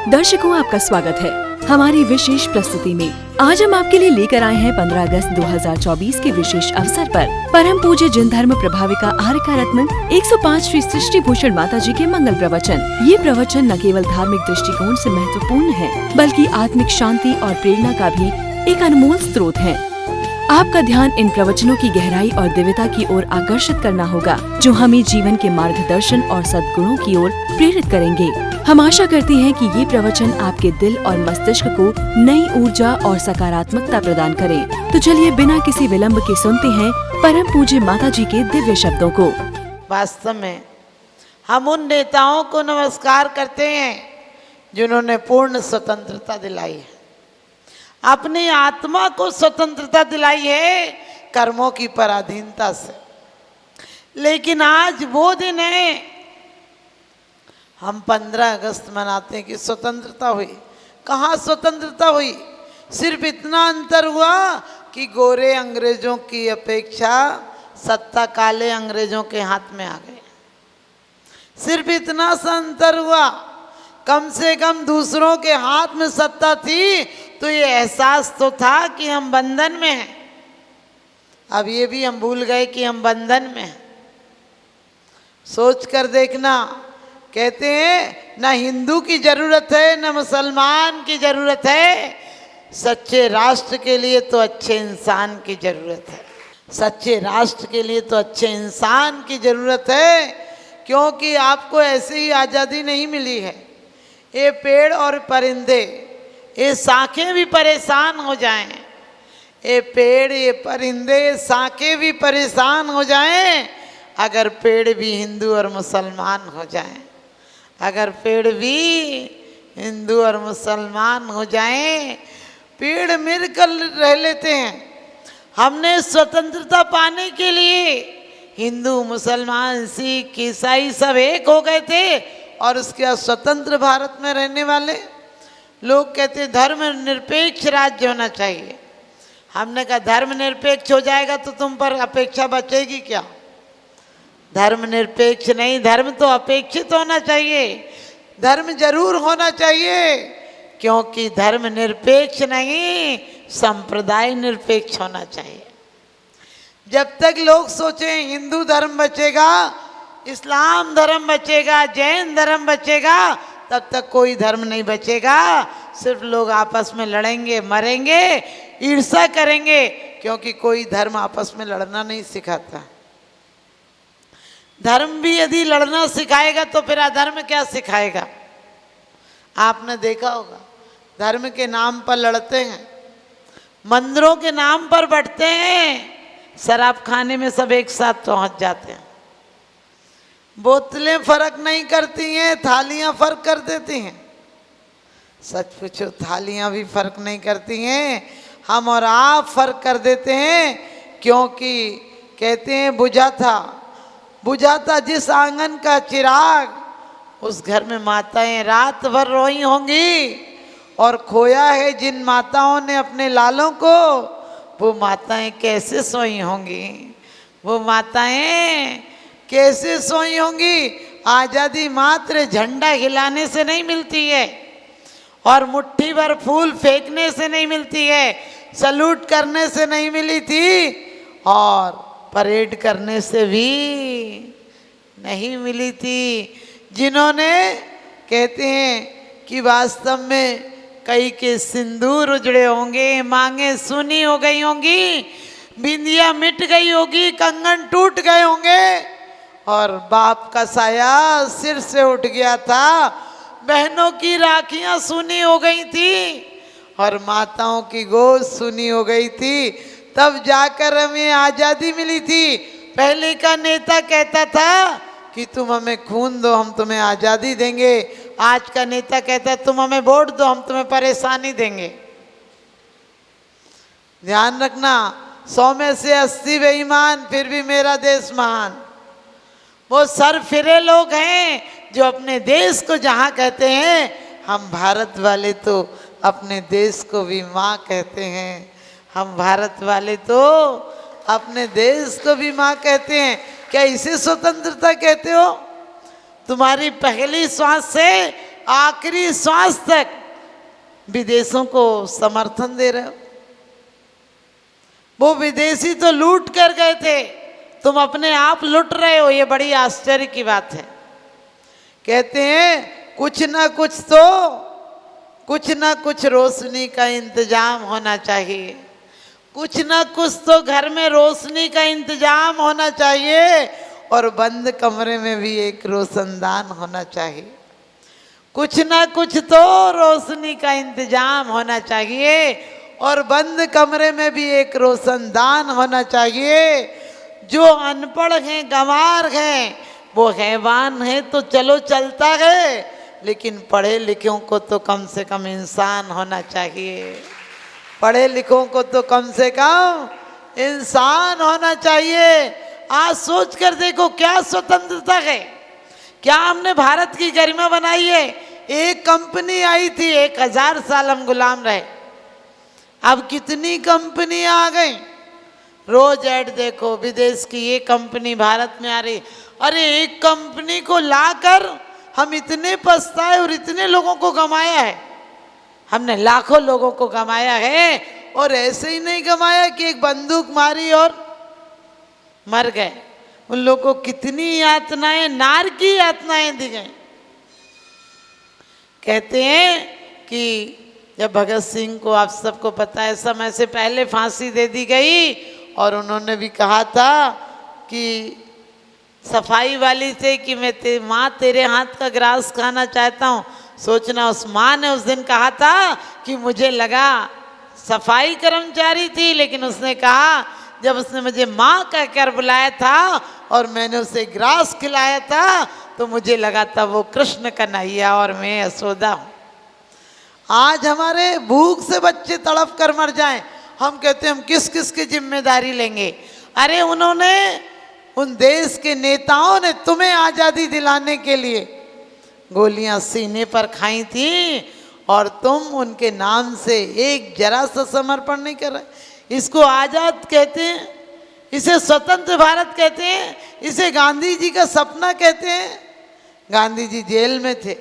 दर्शकों, आपका स्वागत है हमारी विशेष प्रस्तुति में। आज हम आपके लिए लेकर आए हैं 15 अगस्त 2024 के विशेष अवसर पर परम पूज्य जिन धर्म प्रभाविका आर्का रत्न 105 श्री सृष्टि भूषण माता जी के मंगल प्रवचन। ये प्रवचन न केवल धार्मिक दृष्टिकोण से महत्वपूर्ण है, बल्कि आत्मिक शांति और प्रेरणा का भी एक अनमोल स्रोत है। आपका ध्यान इन प्रवचनों की गहराई और दिव्यता की ओर आकर्षित करना होगा, जो हमें जीवन के मार्गदर्शन और सद्गुणों की ओर प्रेरित करेंगे। हम आशा करते हैं कि ये प्रवचन आपके दिल और मस्तिष्क को नई ऊर्जा और सकारात्मकता प्रदान करें। तो चलिए बिना किसी विलंब के सुनते हैं परम पूज्य माता जी के दिव्य शब्दों को। वास्तव में हम उन नेताओं को नमस्कार करते हैं जिन्होंने पूर्ण स्वतंत्रता दिलाई है, अपनी आत्मा को स्वतंत्रता दिलाई है कर्मों की पराधीनता से। लेकिन आज वो दिन है, हम 15 अगस्त मनाते हैं कि स्वतंत्रता हुई। कहाँ स्वतंत्रता हुई? सिर्फ इतना अंतर हुआ कि गोरे अंग्रेजों की अपेक्षा सत्ता काले अंग्रेजों के हाथ में आ गए। सिर्फ इतना सा अंतर हुआ। कम से कम दूसरों के हाथ में सत्ता थी तो ये एहसास तो था कि हम बंधन में हैं। अब ये भी हम भूल गए कि हम बंधन में हैं। सोच कर देखना, कहते हैं ना हिंदू की जरूरत है न मुसलमान की जरूरत है, सच्चे राष्ट्र के लिए तो अच्छे इंसान की जरूरत है। सच्चे राष्ट्र के लिए तो अच्छे इंसान की जरूरत है, क्योंकि आपको ऐसे ही आज़ादी नहीं मिली है। ये पेड़ और परिंदे, ये शाखें भी परेशान हो जाएं, ये पेड़ ये परिंदे शाखें भी परेशान हो जाएं अगर पेड़ भी हिंदू और मुसलमान हो जाएं। अगर पेड़ भी हिंदू और मुसलमान हो जाएं, पेड़ मिलकर रह लेते हैं। हमने स्वतंत्रता पाने के लिए हिंदू मुसलमान सिख ईसाई सब एक हो गए थे, और उसके बाद स्वतंत्र भारत में रहने वाले लोग कहते धर्म निरपेक्ष राज्य होना चाहिए। हमने कहा धर्म निरपेक्ष हो जाएगा तो तुम पर अपेक्षा बचेगी क्या? धर्म निरपेक्ष नहीं, धर्म तो अपेक्षित होना चाहिए। धर्म जरूर होना चाहिए, क्योंकि धर्म निरपेक्ष नहीं संप्रदाय निरपेक्ष होना चाहिए। जब तक लोग सोचें हिंदू धर्म बचेगा, इस्लाम धर्म बचेगा, जैन धर्म बचेगा, तब तक कोई धर्म नहीं बचेगा। सिर्फ लोग आपस में लड़ेंगे, मरेंगे, ईर्ष्या करेंगे, क्योंकि कोई धर्म आपस में लड़ना नहीं सिखाता। धर्म भी यदि लड़ना सिखाएगा तो फिर अधर्म क्या सिखाएगा? आपने देखा होगा, धर्म के नाम पर लड़ते हैं, मंदिरों के नाम पर बढ़ते हैं, शराब खाने में सब एक साथ पहुंच जाते हैं। बोतलें फर्क नहीं करती हैं, थालियां फर्क कर देती हैं। सच पूछो, थालियां भी फर्क नहीं करती हैं, हम और आप फर्क कर देते हैं। क्योंकि कहते हैं बुझा था जिस आंगन का चिराग, उस घर में माताएं रात भर रोई होंगी, और खोया है जिन माताओं ने अपने लालों को, वो माताएं कैसे सोई होंगी? वो माताएं कैसे सोई होंगी? आज़ादी मात्र झंडा हिलाने से नहीं मिलती है, और मुट्ठी भर फूल फेंकने से नहीं मिलती है, सलूट करने से नहीं मिली थी, और परेड करने से भी नहीं मिली थी। जिन्होंने कहते हैं कि वास्तव में कई के सिंदूर उजड़े होंगे, मांगे सुनी हो गई होंगी, बिंदिया मिट गई होगी, कंगन टूट गए होंगे, और बाप का साया सिर से उठ गया था, बहनों की राखियां सुनी हो गई थी, और माताओं की गोद सुनी हो गई थी। तब जाकर हमें आज़ादी मिली थी। पहले का नेता कहता था कि तुम हमें खून दो, हम तुम्हें आज़ादी देंगे। आज का नेता कहता है तुम हमें वोट दो, हम तुम्हें परेशानी देंगे। ध्यान रखना, 100 में से 80 बेईमान, फिर भी मेरा देश महान। वो सर फिरे लोग हैं जो अपने देश को जहाँ कहते हैं, हम भारत वाले तो अपने देश को भी माँ कहते हैं। हम भारत वाले तो अपने देश को भी माँ कहते हैं। क्या इसे स्वतंत्रता कहते हो? तुम्हारी पहली श्वास से आखिरी श्वास तक विदेशों को समर्थन दे रहे हो। वो विदेशी तो लूट कर गए थे, तुम अपने आप लुट रहे हो, ये बड़ी आश्चर्य की बात है। कहते हैं कुछ ना कुछ रोशनी का इंतजाम होना चाहिए, कुछ ना कुछ तो घर में रोशनी का इंतजाम होना चाहिए, और बंद कमरे में भी एक रोशनदान होना चाहिए। कुछ ना कुछ तो रोशनी का इंतजाम होना चाहिए, और बंद कमरे में भी एक रोशनदान होना चाहिए। जो अनपढ़ हैं, गंवार हैं, वो हैवान है तो चलो चलता है, लेकिन पढ़े लिखों को तो कम से कम इंसान होना चाहिए। पढ़े लिखों को तो कम से कम इंसान होना चाहिए। आज सोच कर देखो क्या स्वतंत्रता है, क्या हमने भारत की गरिमा बनाई है। एक कंपनी आई थी, 1000 साल हम गुलाम रहे, अब कितनी कंपनियां आ गई। रोज ऐड देखो, विदेश की ये कंपनी भारत में आ रही। अरे एक कंपनी को लाकर हम इतने पछताए और इतने लोगों को गंवाया है। हमने लाखों लोगों को गंवाया है, और ऐसे ही नहीं गंवाया कि एक बंदूक मारी और मर गए। उन लोगों को कितनी यातनाएं, नार की यातनाएं दी गई। कहते हैं कि जब भगत सिंह को, आप सबको पता है, समय से पहले फांसी दे दी गई, और उन्होंने भी कहा था कि सफाई वाली से कि मैं माँ तेरे हाथ का ग्रास खाना चाहता हूँ। सोचना, उस माँ ने उस दिन कहा था कि मुझे लगा सफाई कर्मचारी थी, लेकिन उसने कहा जब उसने मुझे माँ कहकर बुलाया था और मैंने उसे ग्रास खिलाया था, तो मुझे लगा था वो कृष्ण कन्हैया और मैं यशोदा हूँ। आज हमारे भूख से बच्चे तड़प कर मर जाएं, हम कहते हैं हम किस किस की जिम्मेदारी लेंगे। अरे उन्होंने, उन देश के नेताओं ने तुम्हें आज़ादी दिलाने के लिए गोलियां सीने पर खाई थी, और तुम उनके नाम से एक जरा सा समर्पण नहीं कर रहे। इसको आज़ाद कहते हैं, इसे स्वतंत्र भारत कहते हैं, इसे गांधी जी का सपना कहते हैं। गांधी जी जेल में थे,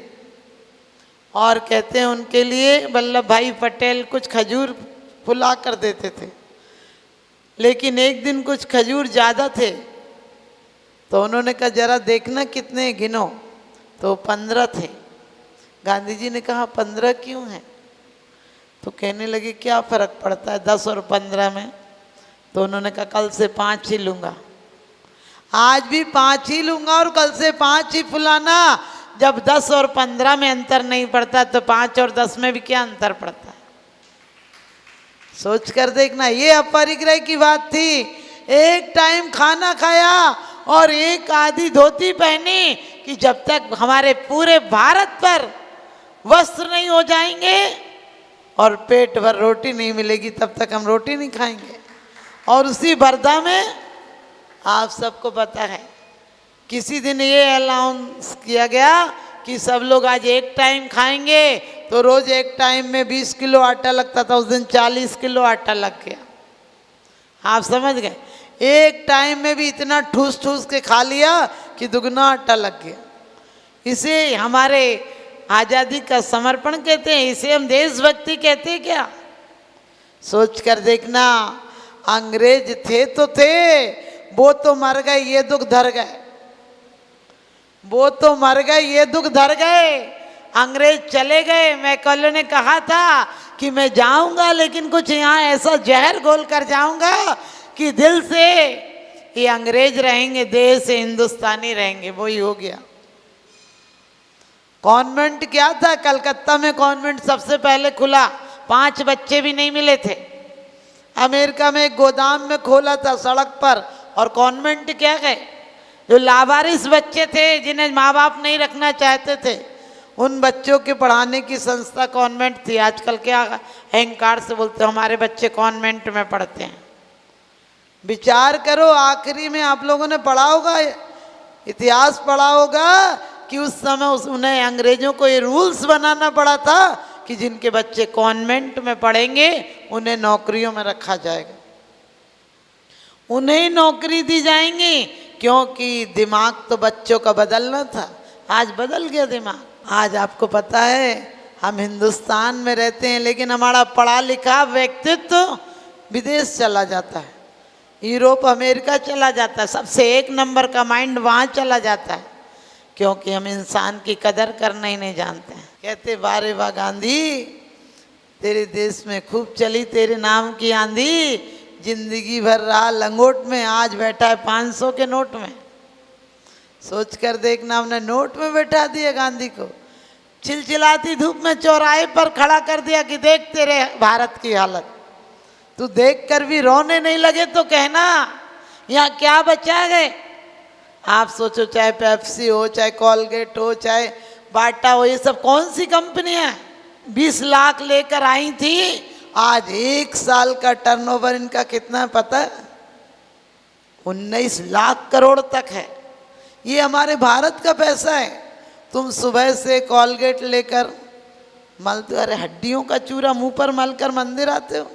और कहते हैं उनके लिए वल्लभ भाई पटेल कुछ खजूर फुला कर देते थे, लेकिन एक दिन कुछ खजूर ज़्यादा थे, तो उन्होंने कहा जरा देखना कितने गिनो, तो 15 थे। गांधी जी ने कहा 15 क्यों हैं? तो कहने लगे क्या फ़र्क पड़ता है 10 और 15 में? तो उन्होंने कहा कल से 5 ही लूँगा, आज भी 5 ही लूँगा, और कल से 5 ही फुलाना। जब 10 और 15 में अंतर नहीं पड़ता, तो 5 और 10 में भी क्या अंतर पड़ता है? सोच कर देखना, ये अपरिग्रह की बात थी। एक टाइम खाना खाया और एक आधी धोती पहनी कि जब तक हमारे पूरे भारत पर वस्त्र नहीं हो जाएंगे और पेट भर रोटी नहीं मिलेगी, तब तक हम रोटी नहीं खाएंगे। और उसी बरदा में आप सबको पता है, किसी दिन ये अनाउंस किया गया कि सब लोग आज एक टाइम खाएंगे, तो रोज एक टाइम में 20 किलो आटा लगता था, उस दिन 40 किलो आटा लग गया। आप समझ गए, एक टाइम में भी इतना ठूस ठूस के खा लिया कि दुगना आटा लग गया। इसे हमारे आज़ादी का समर्पण कहते हैं, इसे हम देशभक्ति कहते हैं क्या? सोच कर देखना, अंग्रेज थे तो थे, वो तो मर गए, ये दुख धर गए। वो तो मर गए, ये दुख धर गए। अंग्रेज चले गए। मैकॉले ने कहा था कि मैं जाऊंगा, लेकिन कुछ यहाँ ऐसा जहर घोल कर जाऊंगा कि दिल से ये अंग्रेज रहेंगे, देह से हिंदुस्तानी रहेंगे। वही हो गया। कॉन्वेंट क्या था? कलकत्ता में कॉन्वेंट सबसे पहले खुला, 5 बच्चे भी नहीं मिले थे। अमेरिका में एक गोदाम में खोला था सड़क पर, और कॉन्वेंट क्या गए? जो लावारिस बच्चे थे, जिन्हें माँ बाप नहीं रखना चाहते थे, उन बच्चों के पढ़ाने की संस्था कॉन्वेंट थी। आजकल क्या अहंकार से बोलते हो हमारे बच्चे कॉन्वेंट में पढ़ते हैं। विचार करो, आखिरी में आप लोगों ने पढ़ा होगा, इतिहास पढ़ा होगा कि उस समय उन्हें अंग्रेजों को ये रूल्स बनाना पड़ा था कि जिनके बच्चे कॉन्वेंट में पढ़ेंगे उन्हें नौकरियों में रखा जाएगा, उन्हें नौकरी दी जाएंगी, क्योंकि दिमाग तो बच्चों का बदलना था। आज बदल गया दिमाग। आज आपको पता है हम हिंदुस्तान में रहते हैं, लेकिन हमारा पढ़ा लिखा व्यक्तित्व विदेश चला जाता है, यूरोप अमेरिका चला जाता है, सबसे एक नंबर का माइंड वहाँ चला जाता है, क्योंकि हम इंसान की कदर करना ही नहीं जानते हैं। कहते वारे वाह गांधी, तेरे देश में खूब चली तेरे नाम की आंधी, जिंदगी भर रहा लंगोट में, आज बैठा है 500 के नोट में। सोच कर देखना, हमने नोट में बैठा दिया गांधी को, चिलचिलाती धूप में चौराहे पर खड़ा कर दिया कि देख तेरे भारत की हालत। तू देख कर भी रोने नहीं लगे तो कहना यहाँ क्या बचा गए। आप सोचो, चाहे पेप्सी हो, चाहे कॉलगेट हो, चाहे बाटा हो, ये सब कौन सी कंपनियां 20 लाख लेकर आई थी, आज 1 साल का टर्नओवर इनका कितना है पता है? 19 लाख करोड़ तक है। ये हमारे भारत का पैसा है। तुम सुबह से कॉलगेट लेकर मलते, अरे हड्डियों का चूरा मुंह पर मलकर मंदिर आते हो,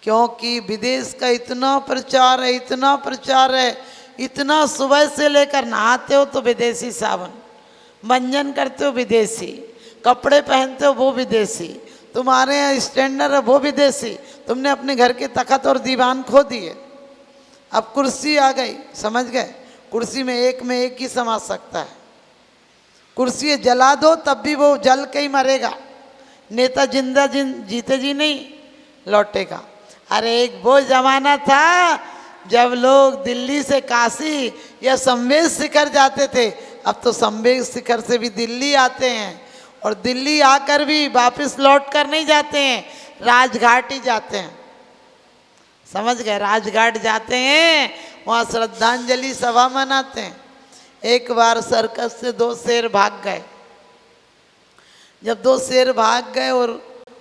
क्योंकि विदेश का इतना प्रचार है, इतना प्रचार है, इतना सुबह से लेकर नहाते हो तो विदेशी साबुन, मंजन करते हो विदेशी, कपड़े पहनते हो वो विदेशी, तुम्हारे यहाँ स्टैंडर्ड है वो विदेशी। तुमने अपने घर के तखत और दीवान खो दिए। अब कुर्सी आ गई, समझ गए? कुर्सी में एक ही समा सकता है। कुर्सी जला दो तब भी वो जल के ही मरेगा, नेता जीते जी नहीं लौटेगा। अरे एक वो जमाना था जब लोग दिल्ली से काशी या संवेद शिखर जाते थे, अब तो संवेद शिखर से भी दिल्ली आते हैं, और दिल्ली आकर भी वापस लौट कर नहीं जाते हैं, राजघाट ही जाते हैं। समझ गए? राजघाट जाते हैं, वहाँ श्रद्धांजलि सभा मनाते हैं। एक बार सर्कस से 2 शेर भाग गए। जब 2 शेर भाग गए और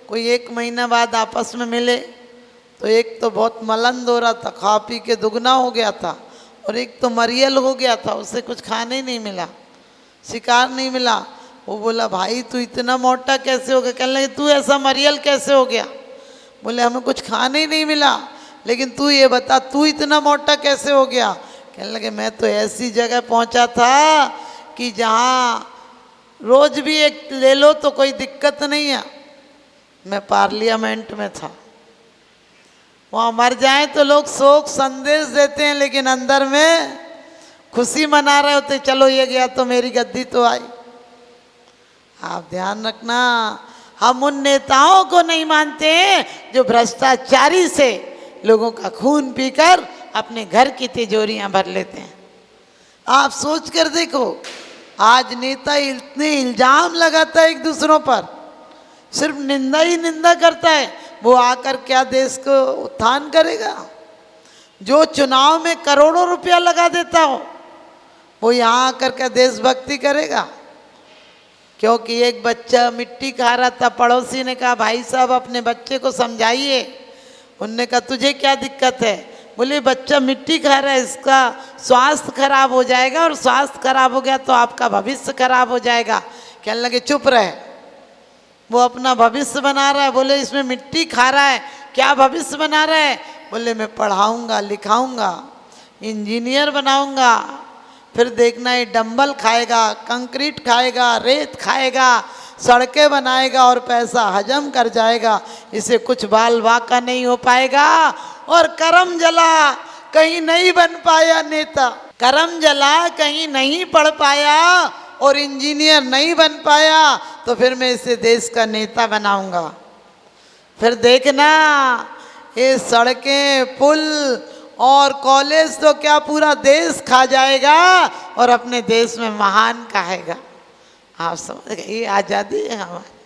कोई 1 महीना बाद आपस में मिले, तो एक तो बहुत मलंद हो रहा था, खा पी के दुगना हो गया था, और एक तो मरियल हो गया था, उसे कुछ खाने ही नहीं मिला, शिकार नहीं मिला। वो बोला भाई तू इतना मोटा कैसे हो गया? कहने लगे तू ऐसा मरियल कैसे हो गया? बोले हमें कुछ खाने ही नहीं मिला, लेकिन तू ये बता तू इतना मोटा कैसे हो गया? कहने लगे मैं तो ऐसी जगह पहुंचा था कि जहाँ रोज भी एक ले लो तो कोई दिक्कत नहीं है। मैं पार्लियामेंट में था, वहाँ मर जाए तो लोग शोक संदेश देते हैं, लेकिन अंदर में खुशी मना रहे होते, चलो ये गया तो मेरी गद्दी तो आई। आप ध्यान रखना, हम उन नेताओं को नहीं मानते जो भ्रष्टाचारी से लोगों का खून पीकर अपने घर की तिजोरियां भर लेते हैं। आप सोच कर देखो, आज नेता इतने इल्जाम लगाता है एक दूसरों पर, सिर्फ निंदा ही निंदा करता है, वो आकर क्या देश को उत्थान करेगा? जो चुनाव में करोड़ों रुपया लगा देता हो, वो यहाँ आकर क्या देशभक्ति करेगा? क्योंकि एक बच्चा मिट्टी खा रहा था, पड़ोसी ने कहा भाई साहब अपने बच्चे को समझाइए। उनने कहा तुझे क्या दिक्कत है? बोले बच्चा मिट्टी खा रहा है, इसका स्वास्थ्य खराब हो जाएगा, और स्वास्थ्य खराब हो गया तो आपका भविष्य खराब हो जाएगा। कहने लगे चुप रहे, वो अपना भविष्य बना रहा है। बोले इसमें मिट्टी खा रहा है, क्या भविष्य बना रहा है? बोले मैं पढ़ाऊँगा, लिखाऊँगा, इंजीनियर बनाऊँगा, फिर देखना ये डंबल खाएगा, कंक्रीट खाएगा, रेत खाएगा, सड़कें बनाएगा और पैसा हजम कर जाएगा, इसे कुछ बाल वाका नहीं हो पाएगा। और करम जला कहीं नहीं बन पाया नेता, करम जला कहीं नहीं पढ़ पाया और इंजीनियर नहीं बन पाया, तो फिर मैं इसे देश का नेता बनाऊंगा। फिर देखना ये सड़कें, पुल और कॉलेज तो क्या पूरा देश खा जाएगा और अपने देश में महान कहेगा। आप समझ गए? ये आज़ादी है हमारी।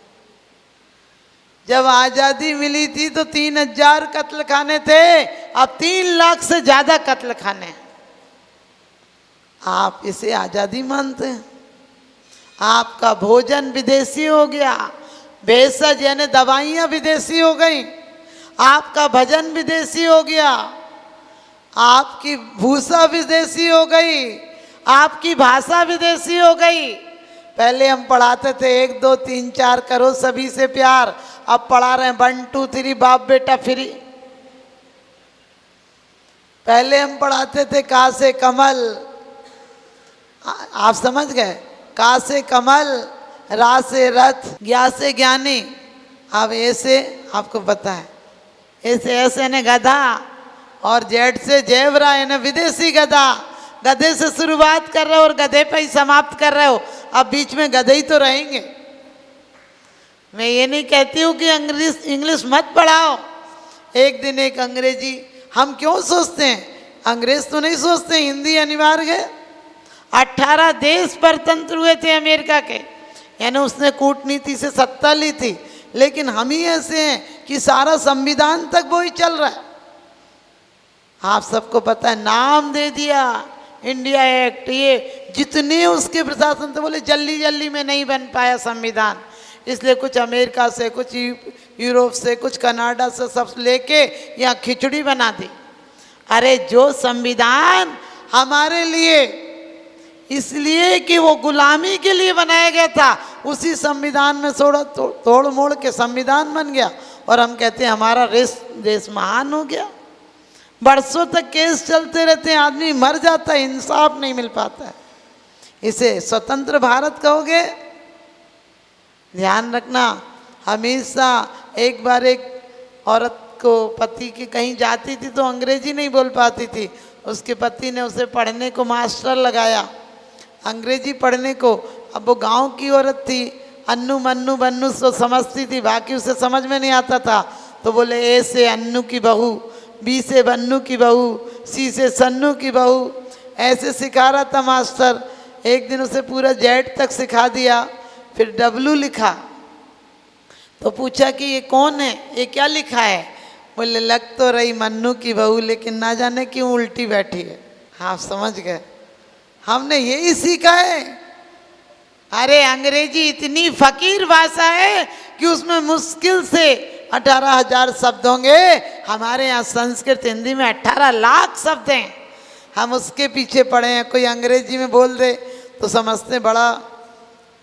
जब आज़ादी मिली थी तो 3000 कत्ल खाने थे, अब 3 लाख से ज़्यादा कत्ल खाने हैं। आप इसे आज़ादी मानते हैं? आपका भोजन विदेशी हो गया, भेषज यानी दवाइयाँ विदेशी हो गई, आपका भजन विदेशी हो गया, आपकी भूषा विदेशी हो गई, आपकी भाषा विदेशी हो गई। पहले हम पढ़ाते थे 1 2 3 4 करो सभी से प्यार, अब पढ़ा रहे हैं 1 2 3 बाप बेटा फ्री। पहले हम पढ़ाते थे का से कमल, आप समझ गए? का से कमल, रा से रथ, ज्ञा से ज्ञानी। अब ऐसे आपको पता है, ऐसे ऐसे ने गधा, और जेड से जेवरा यानी विदेशी गधा। गधे से शुरुआत कर रहे हो और गधे पे ही समाप्त कर रहे हो। अब बीच में गधे ही तो रहेंगे। मैं ये नहीं कहती हूँ कि इंग्लिश मत पढ़ाओ। एक दिन एक अंग्रेजी, हम क्यों सोचते हैं, अंग्रेज तो नहीं सोचते हिंदी अनिवार्य है। 18 देश परतंत्र हुए थे अमेरिका के, यानी उसने कूटनीति से सत्ता ली थी। लेकिन हम ही ऐसे हैं कि सारा संविधान तक वो ही चल रहा है। आप सबको पता है, नाम दे दिया इंडिया एक्ट, ये जितने उसके प्रशासन थे बोले जल्दी जल्दी में नहीं बन पाया संविधान, इसलिए कुछ अमेरिका से, कुछ यूरोप से, कुछ कनाडा से सब लेके यहाँ खिचड़ी बना दी। अरे जो संविधान हमारे लिए इसलिए कि वो गुलामी के लिए बनाया गया था, उसी संविधान में थोड़ा तोड़ मोड़ के संविधान बन गया, और हम कहते हैं हमारा देश महान हो गया। बरसों तक केस चलते रहते हैं, आदमी मर जाता है, इंसाफ नहीं मिल पाता है। इसे स्वतंत्र भारत कहोगे? ध्यान रखना, हमेशा एक बार एक औरत को पति की कहीं जाती थी तो अंग्रेजी नहीं बोल पाती थी, उसके पति ने उसे पढ़ने को मास्टर लगाया, अंग्रेजी पढ़ने को। अब वो गांव की औरत थी, अन्नू मन्नू बन्नू तो समझती थी, बाकी उसे समझ में नहीं आता था। तो बोले ए से अन्नू की बहू, बी से बन्नू की बहू, सी से सन्नू की बहू, ऐसे सिखा रहा था मास्टर। एक दिन उसे पूरा जेड तक सिखा दिया, फिर डब्लू लिखा। तो पूछा कि ये कौन है, ये क्या लिखा है? बोले लग तो रही मन्नू की बहू, लेकिन ना जाने क्यों उल्टी बैठी है। आप समझ गए, हमने यही सीखा है। अरे अंग्रेजी इतनी फकीर भाषा है कि उसमें मुश्किल से 18,000 शब्द होंगे। हमारे यहाँ संस्कृत हिंदी में 18 लाख शब्द हैं। हम उसके पीछे पड़े हैं। कोई अंग्रेजी में बोल दे तो समझते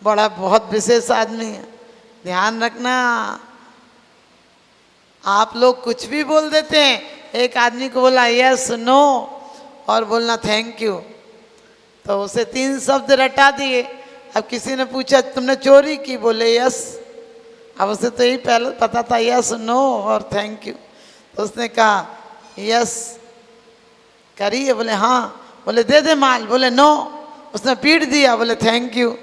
बड़ा बहुत विशेष आदमी है। ध्यान रखना, आप लोग कुछ भी बोल देते हैं। एक आदमी को बोला यस नो और बोलना थैंक यू, तो उसे 3 शब्द रटा दिए। अब किसी ने पूछा तुमने चोरी की, बोले यस। अब उसे तो यही पहले पता था यस नो और थैंक यू। तो उसने कहा यस करिए, बोले हाँ। बोले दे दे माल, बोले नो। उसने पीट दिया, बोले थैंक यू।